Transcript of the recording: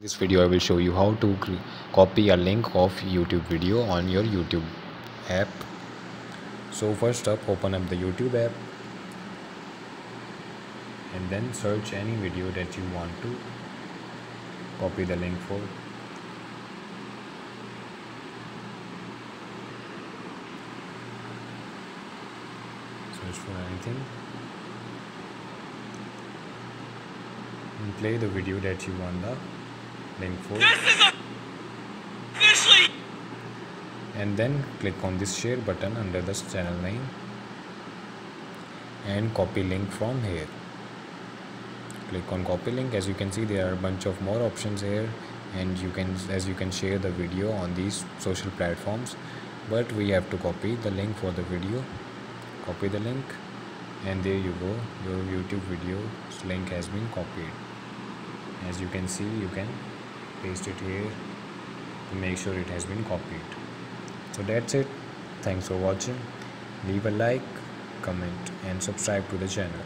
This video I will show you how to copy a link of YouTube video on your YouTube app. So first up, open up the YouTube app and then search any video that you want to copy the link for. Search for anything and play the video that you want the link for. And then click on this share button under the channel name and copy link from here. Click on copy link. As you can see, there are a bunch of more options here, and you can share the video on these social platforms, but we have to copy the link for the video. Copy the link and there you go, your YouTube video's link has been copied. As you can see, you can paste it here to make sure it has been copied. So that's it. Thanks for watching. Leave a like, comment and subscribe to the channel.